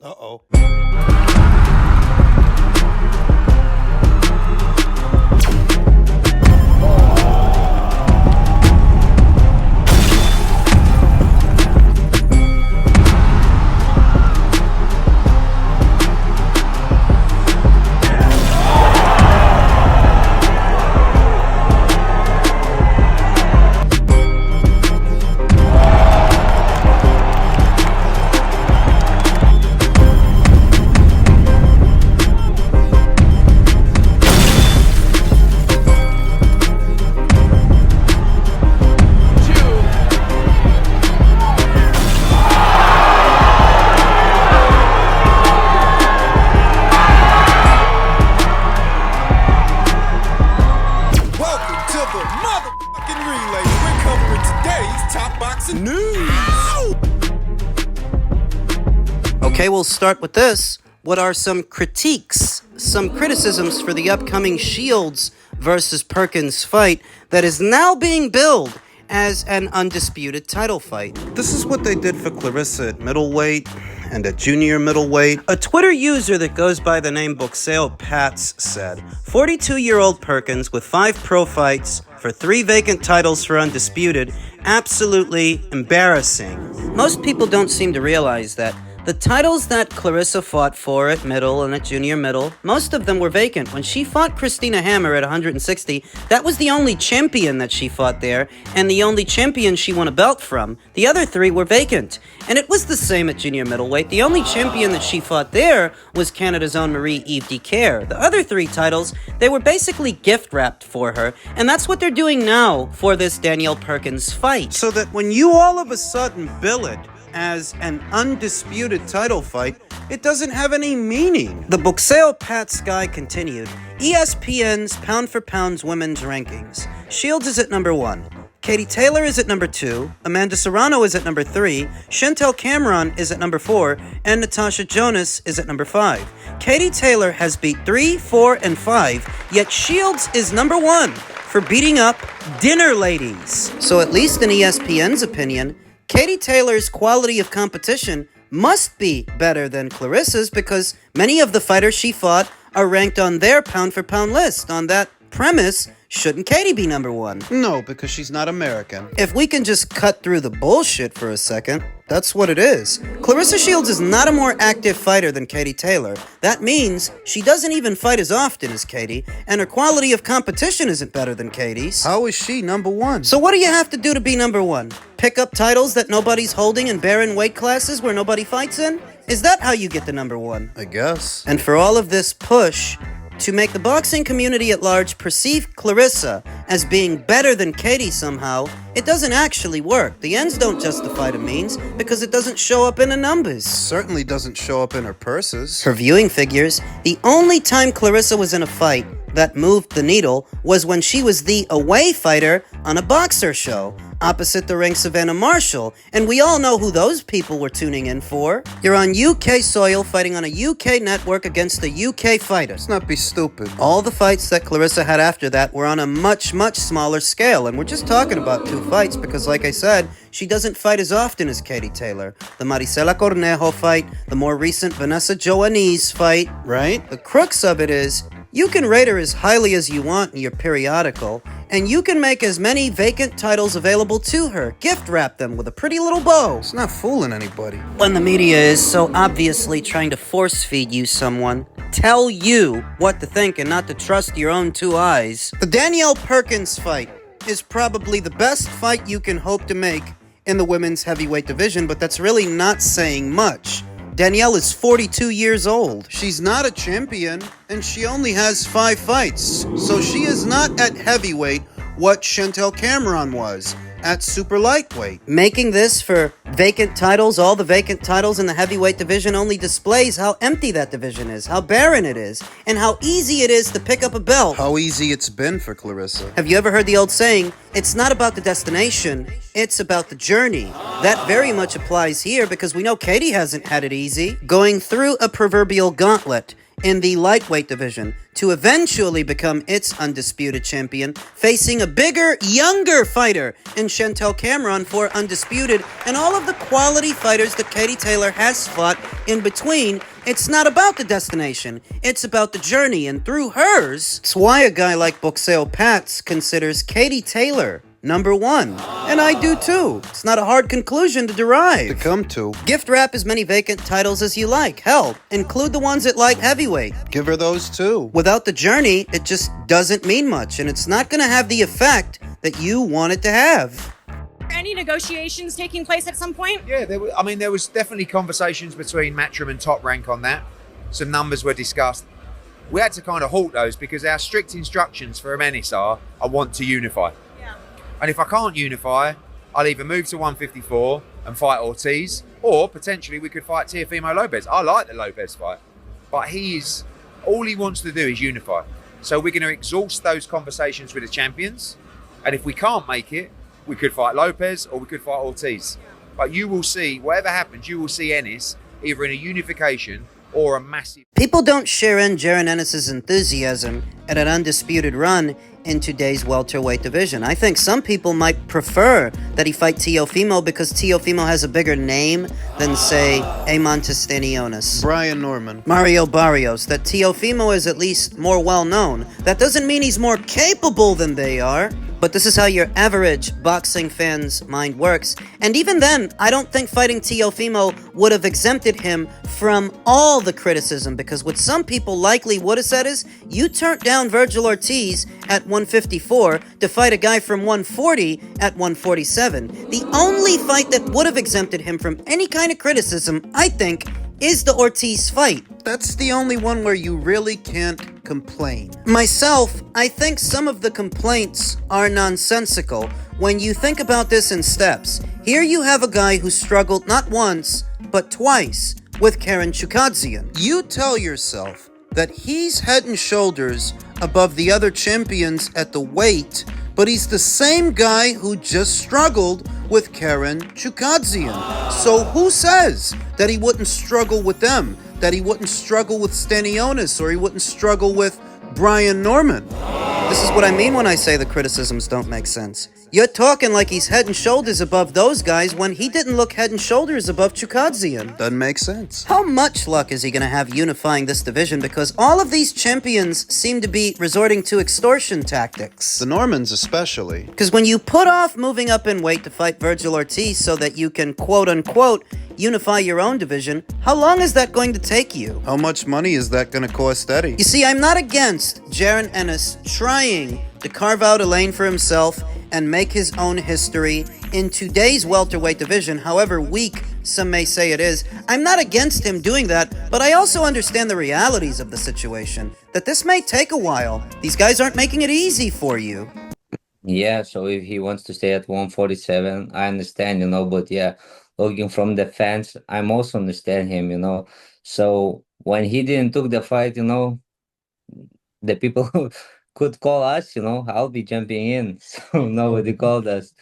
Uh-oh. Okay, we'll start with this. What are some critiques, some criticisms for the upcoming Shields versus Perkins fight that is now being billed as an undisputed title fight? This is what they did for Clarissa at middleweight and at junior middleweight. A Twitter user that goes by the name Boxeo Pats said, 42-year-old Perkins with 5 pro fights for 3 vacant titles for undisputed, absolutely embarrassing. Most people don't seem to realize that the titles that Clarissa fought for at middle and at junior middle, most of them were vacant. When she fought Christina Hammer at 160, that was the only champion that she fought there, and the only champion she won a belt from. The other 3 were vacant. And it was the same at junior middleweight. The only champion that she fought there was Canada's own Marie-Eve Dicaire. The other 3 titles, they were basically gift-wrapped for her, and that's what they're doing now for this Danielle Perkins fight. So that when you all of a sudden bill it as an undisputed title fight, it doesn't have any meaning. The Boxeo Pats guy continued, ESPN's pound for pounds women's rankings. Shields is at number 1. Katie Taylor is at number 2. Amanda Serrano is at number 3. Chantel Cameron is at number 4. And Natasha Jonas is at number 5. Katie Taylor has beat 3, 4, and 5, yet Shields is number 1 for beating up dinner ladies. So at least in ESPN's opinion, Katie Taylor's quality of competition must be better than Clarissa's because many of the fighters she fought are ranked on their pound-for-pound list. On that premise, shouldn't Katie be number 1? No, because she's not American. If we can just cut through the bullshit for a second, that's what it is. Clarissa Shields is not a more active fighter than Katie Taylor. That means she doesn't even fight as often as Katie, and her quality of competition isn't better than Katie's. How is she number 1? So what do you have to do to be number 1? Pick up titles that nobody's holding in barren weight classes where nobody fights in? Is that how you get to number 1? I guess. And for all of this push to make the boxing community at large perceive Clarissa as being better than Katie somehow, it doesn't actually work. The ends don't justify the means because it doesn't show up in the numbers. Certainly doesn't show up in her purses. Her viewing figures, the only time Clarissa was in a fight that moved the needle was when she was the away fighter on a boxer show, opposite the ring Savannah Marshall, and we all know who those people were tuning in for. You're on UK soil fighting on a UK network against a UK fighter. Let's not be stupid. All the fights that Clarissa had after that were on a much, much smaller scale, and we're just talking about 2 fights because, like I said, she doesn't fight as often as Katie Taylor. The Maricela Cornejo fight, the more recent Vanessa Joanese fight, right? The crux of it is, you can rate her as highly as you want in your periodical, and you can make as many vacant titles available to her. Gift wrap them with a pretty little bow. It's not fooling anybody. When the media is so obviously trying to force feed you someone, tell you what to think and not to trust your own 2 eyes. The Danielle Perkins fight is probably the best fight you can hope to make in the women's heavyweight division, but that's really not saying much. Danielle is 42 years old. She's not a champion, and she only has 5 fights. So she is not at heavyweight what Chantel Cameron was at super lightweight. Making this for vacant titles, all the vacant titles in the heavyweight division, only displays how empty that division is, how barren it is, and how easy it is to pick up a belt. How easy it's been for Clarissa. Have you ever heard the old saying, it's not about the destination, it's about the journey? That very much applies here because we know Katie hasn't had it easy. Going through a proverbial gauntlet in the lightweight division to eventually become its undisputed champion, facing a bigger, younger fighter in Chantel Cameron for undisputed, and all of the quality fighters that Katie Taylor has fought in between. It's not about the destination, it's about the journey, and through hers, it's why a guy like Boxeo Pats considers Katie Taylor number one. And I do too. It's not a hard conclusion to derive. To come to. Gift wrap as many vacant titles as you like. Hell, include the ones at light heavyweight. Give her those too. Without the journey, it just doesn't mean much, and it's not gonna have the effect that you want it to have. Any negotiations taking place at some point? Yeah, there was definitely conversations between Matchroom and Top Rank on that. Some numbers were discussed. We had to kind of halt those because our strict instructions for Ennis are, I want to unify. Yeah. And if I can't unify, I'll either move to 154 and fight Ortiz, or potentially we could fight Teofimo Lopez. I like the Lopez fight, but all he wants to do is unify. So we're going to exhaust those conversations with the champions. And if we can't make it, we could fight Lopez or we could fight Ortiz. But you will see, whatever happens, you will see Ennis either in a unification or a massive... People don't share in Jaron Ennis' enthusiasm at an undisputed run in today's welterweight division. I think some people might prefer that he fight Teofimo because Teofimo has a bigger name than, say, Eimantas Stanionis, Brian Norman, Mario Barrios, that Teofimo is at least more well-known. That doesn't mean he's more capable than they are. But this is how your average boxing fan's mind works. And even then, I don't think fighting Teofimo would have exempted him from all the criticism, because what some people likely would have said is, you turned down Virgil Ortiz at 154 to fight a guy from 140 at 147. The only fight that would have exempted him from any kind of criticism, I think, is the Ortiz fight. That's the only one where you really can't complain. Myself, I think some of the complaints are nonsensical when you think about this in steps. Here you have a guy who struggled not once, but twice with Karen Chukadzian. You tell yourself that he's head and shoulders above the other champions at the weight, but he's the same guy who just struggled with Karen Chukadzian. So who says that he wouldn't struggle with them? That he wouldn't struggle with Stanionis, or he wouldn't struggle with Brian Norman? This is what I mean when I say the criticisms don't make sense. You're talking like he's head and shoulders above those guys when he didn't look head and shoulders above Chukadzian. Doesn't make sense. How much luck is he going to have unifying this division? Because all of these champions seem to be resorting to extortion tactics. The Normans especially. Because when you put off moving up in weight to fight Virgil Ortiz so that you can quote-unquote unify your own division, how long is that going to take you? How much money is that going to cost Eddie? You see, I'm not against Jaron Ennis trying to carve out a lane for himself and make his own history in today's welterweight division, however weak some may say it is. I'm not against him doing that, but I also understand the realities of the situation, that this may take a while. These guys aren't making it easy for you. Yeah, so if he wants to stay at 147, I understand, but yeah, looking from the fans, I'm also understand him, So when he didn't took the fight, the people could call us, I'll be jumping in. So nobody called us.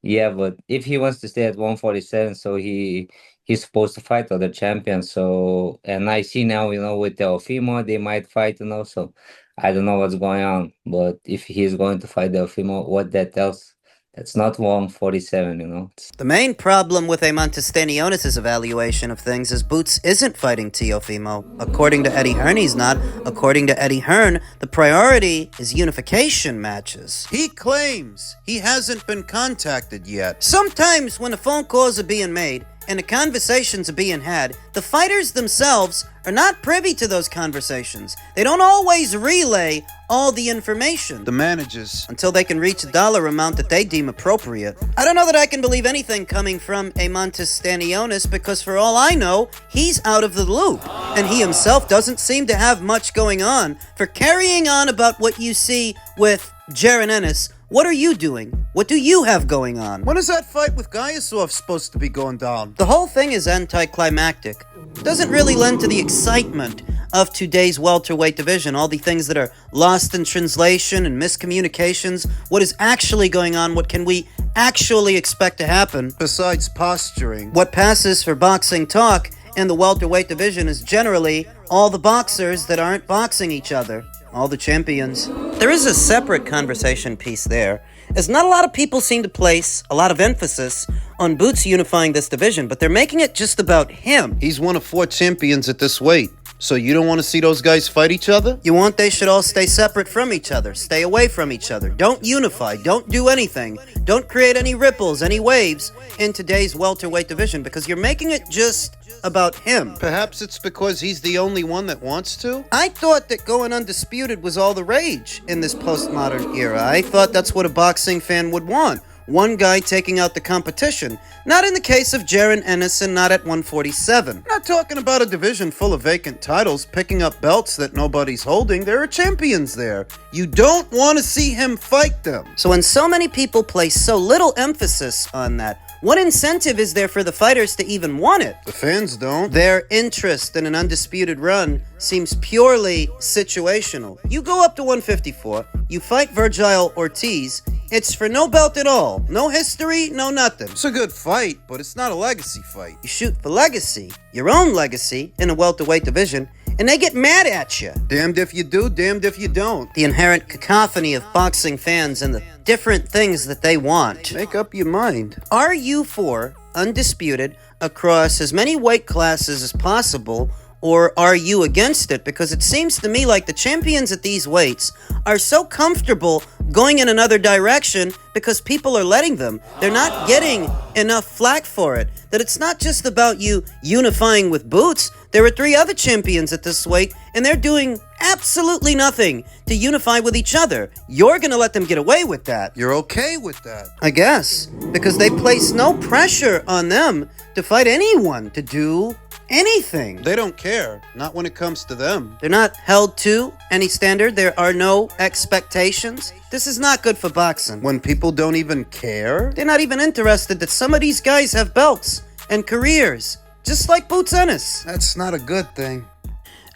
Yeah, but if he wants to stay at 147, so he's supposed to fight other champions. So, and I see now, with Teofimo, they might fight, so I don't know what's going on. But if he's going to fight Teofimo, what that tells, that's not 147, The main problem with Eimantas Stanionis' evaluation of things is Boots isn't fighting Teofimo. According to Eddie Hearn, he's not. According to Eddie Hearn, the priority is unification matches. He claims he hasn't been contacted yet. Sometimes when the phone calls are being made and the conversations are being had, the fighters themselves are not privy to those conversations. They don't always relay all the information. The managers. Until they can reach a dollar amount that they deem appropriate. I don't know that I can believe anything coming from Eimantas Stanionis, because for all I know, he's out of the loop. And he himself doesn't seem to have much going on. For carrying on about what you see with Jaron Ennis, what are you doing? What do you have going on? When is that fight with Gaiasov supposed to be going down? The whole thing is anticlimactic. It doesn't really lend to the excitement of today's welterweight division. All the things that are lost in translation and miscommunications. What is actually going on? What can we actually expect to happen? Besides posturing. What passes for boxing talk in the welterweight division is generally all the boxers that aren't boxing each other, all the champions. There is a separate conversation piece there, as not a lot of people seem to place a lot of emphasis on Boots unifying this division, but they're making it just about him. He's one of 4 champions at this weight. So you don't want to see those guys fight each other? You want they should all stay separate from each other, stay away from each other. Don't unify, don't do anything. Don't create any ripples, any waves in today's welterweight division because you're making it just about him. Perhaps it's because he's the only one that wants to? I thought that going undisputed was all the rage in this postmodern era. I thought that's what a boxing fan would want. One guy taking out the competition. Not in the case of Jaron Ennis and not at 147. Not talking about a division full of vacant titles, picking up belts that nobody's holding. There are champions there. You don't want to see him fight them. So when so many people place so little emphasis on that, what incentive is there for the fighters to even want it? The fans don't. Their interest in an undisputed run seems purely situational. You go up to 154, you fight Virgil Ortiz, it's for no belt at all. No history, no nothing. It's a good fight, but it's not a legacy fight. You shoot for legacy, your own legacy, in a welterweight division, and they get mad at you. Damned if you do, damned if you don't. The inherent cacophony of boxing fans and the different things that they want. Make up your mind. Are you for undisputed across as many weight classes as possible, or are you against it? Because it seems to me like the champions at these weights are so comfortable going in another direction because people are letting them. They're not getting enough flack for it. That it's not just about you unifying with Boots. There are 3 other champions at this weight, and they're doing absolutely nothing to unify with each other. You're gonna let them get away with that. You're okay with that? I guess. Because they place no pressure on them to fight anyone to do anything. They don't care. Not when it comes to them. They're not held to any standard. There are no expectations. This is not good for boxing. When people don't even care? They're not even interested that some of these guys have belts and careers, just like Boots Ennis. That's not a good thing.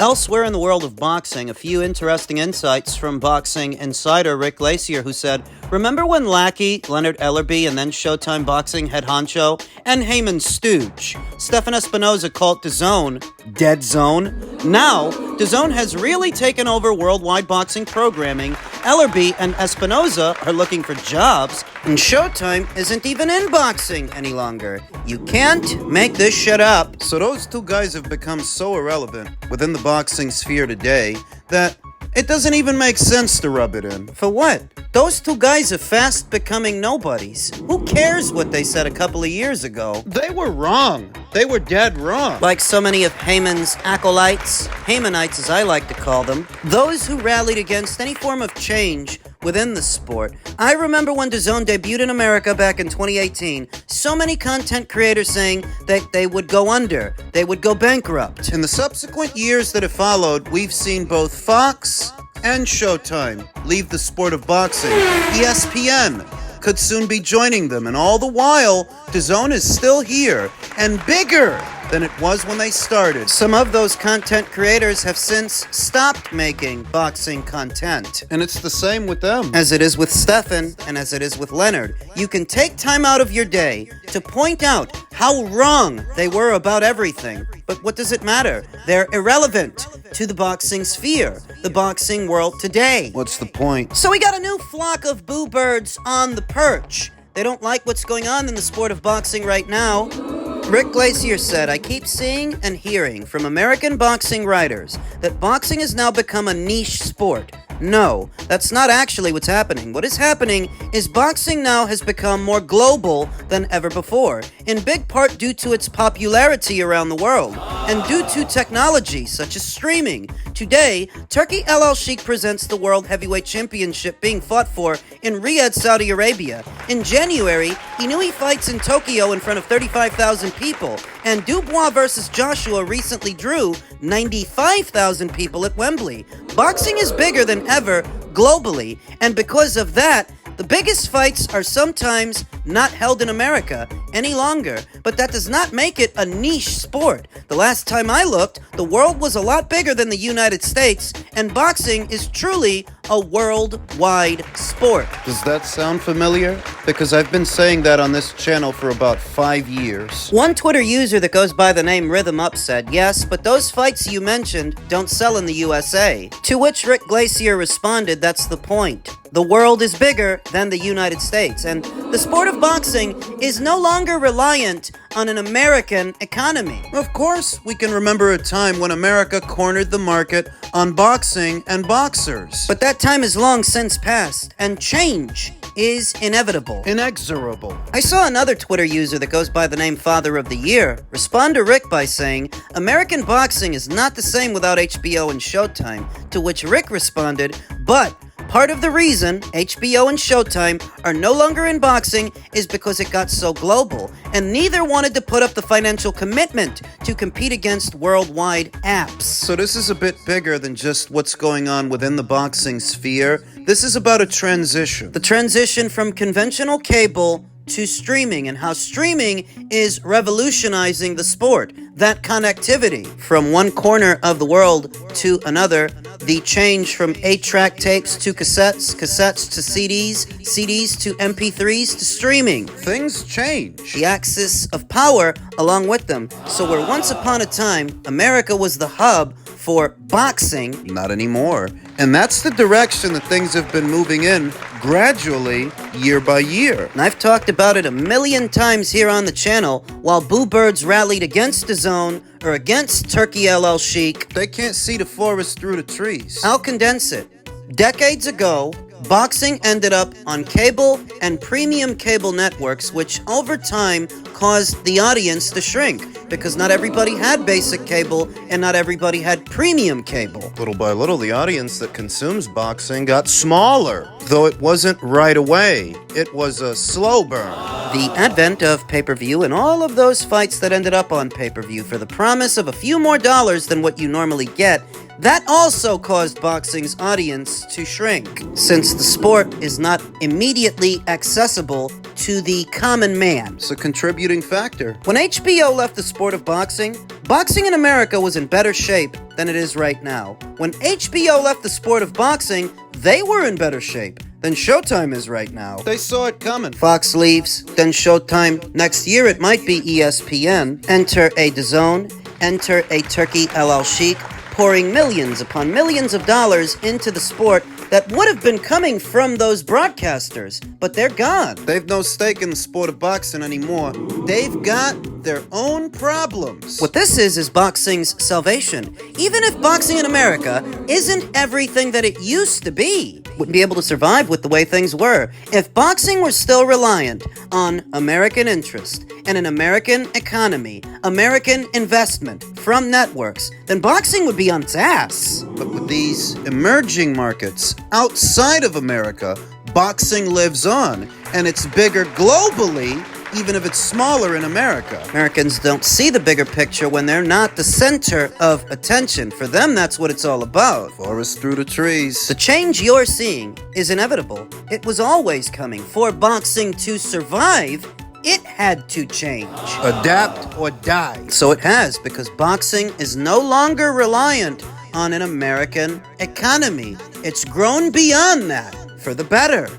Elsewhere in the world of boxing, a few interesting insights from boxing insider Rick Glaser, who said, remember when Lackey, Leonard Ellerby, and then Showtime Boxing head honcho, and Heyman's stooge, Stefan Espinoza called DAZN Dead Zone? Now, DAZN has really taken over worldwide boxing programming. Ellerby and Espinoza are looking for jobs, and Showtime isn't even in boxing any longer. You can't make this shit up. So those 2 guys have become so irrelevant within the boxing sphere today that it doesn't even make sense to rub it in. For what? Those 2 guys are fast becoming nobodies. Who cares what they said a couple of years ago? They were wrong. They were dead wrong. Like so many of Heyman's acolytes, Heymanites as I like to call them, those who rallied against any form of change within the sport. I remember when DAZN debuted in America back in 2018, so many content creators saying that they would go under, they would go bankrupt. In the subsequent years that have followed, we've seen both Fox and Showtime leave the sport of boxing. ESPN could soon be joining them, and all the while, DAZN is still here and bigger than it was when they started. Some of those content creators have since stopped making boxing content. And it's the same with them. As it is with Stefan and as it is with Leonard. You can take time out of your day to point out how wrong they were about everything. But what does it matter? They're irrelevant to the boxing sphere, the boxing world today. What's the point? So we got a new flock of boo birds on the perch. They don't like what's going on in the sport of boxing right now. Rick Glaser said, I keep seeing and hearing from American boxing writers that boxing has now become a niche sport. No, that's not actually what's happening. What is happening is boxing now has become more global than ever before, in big part due to its popularity around the world, and due to technology such as streaming. Today, Turkey El Al Sheikh presents the World Heavyweight Championship being fought for in Riyadh, Saudi Arabia. In January, Inoue fights in Tokyo in front of 35,000 people, and Dubois versus Joshua recently drew 95,000 people at Wembley. Boxing is bigger than ever globally, and because of that, the biggest fights are sometimes not held in America. any longer, but that does not make it a niche sport. The last time I looked, the world was a lot bigger than the United States, and boxing is truly a worldwide sport. Does that sound familiar? Because I've been saying that on this channel for about 5 years. One Twitter user that goes by the name Rhythm Up said, yes, but those fights you mentioned don't sell in the USA. To which Rick Glaser responded, that's the point. The world is bigger than the United States, and the sport of boxing is no longer reliant on an American economy. Of course, we can remember a time when America cornered the market on boxing and boxers. But that time is long since past, and change is inevitable. Inexorable. I saw another Twitter user that goes by the name Father of the Year respond to Rick by saying, American boxing is not the same without HBO and Showtime, to which Rick responded, but part of the reason HBO and Showtime are no longer in boxing is because it got so global, and neither wanted to put up the financial commitment to compete against worldwide apps. So this is a bit bigger than just what's going on within the boxing sphere. This is about a transition. The transition from conventional cable to streaming, and how streaming is revolutionizing the sport. That connectivity from one corner of the world to another, the change from 8-track tapes to cassettes, cassettes to CDs, CDs to MP3s to streaming. Things change. The axis of power along with them. So where once upon a time, America was the hub for boxing, not anymore. And that's the direction that things have been moving in gradually, year by year. And I've talked about it a million times here on the channel, while Boo Birds rallied against DAZN or against Turkey LL Sheik. They can't see the forest through the trees. I'll condense it. Decades ago, boxing ended up on cable and premium cable networks, which over time caused the audience to shrink because not everybody had basic cable and not everybody had premium cable. Little by little, the audience that consumes boxing got smaller, though it wasn't right away. It was a slow burn. The advent of pay-per-view and all of those fights that ended up on pay-per-view for the promise of a few more dollars than what you normally get, that also caused boxing's audience to shrink, since the sport is not immediately accessible to the common man. It's a contributing factor. When HBO left the sport of boxing, boxing in America was in better shape than it is right now. When HBO left the sport of boxing, they were in better shape than Showtime is right now. They saw it coming. Fox leaves, then Showtime. Next year it might be ESPN. Enter a DAZN, enter a Turkey LL Sheik, pouring millions upon millions of dollars into the sport that would have been coming from those broadcasters, but they're gone. They've no stake in the sport of boxing anymore. They've got their own problems. What this is boxing's salvation. Even if boxing in America isn't everything that it used to be, wouldn't be able to survive with the way things were. If boxing were still reliant on American interest and an American economy, American investment from networks, then boxing would be on its ass. But with these emerging markets outside of America, boxing lives on, and it's bigger globally, even if it's smaller in America. Americans don't see the bigger picture when they're not the center of attention. For them, that's what it's all about. Forest through the trees. The change you're seeing is inevitable. It was always coming. For boxing to survive, it had to change. Adapt or die. So it has, because boxing is no longer reliant on an American economy. It's grown beyond that for the better.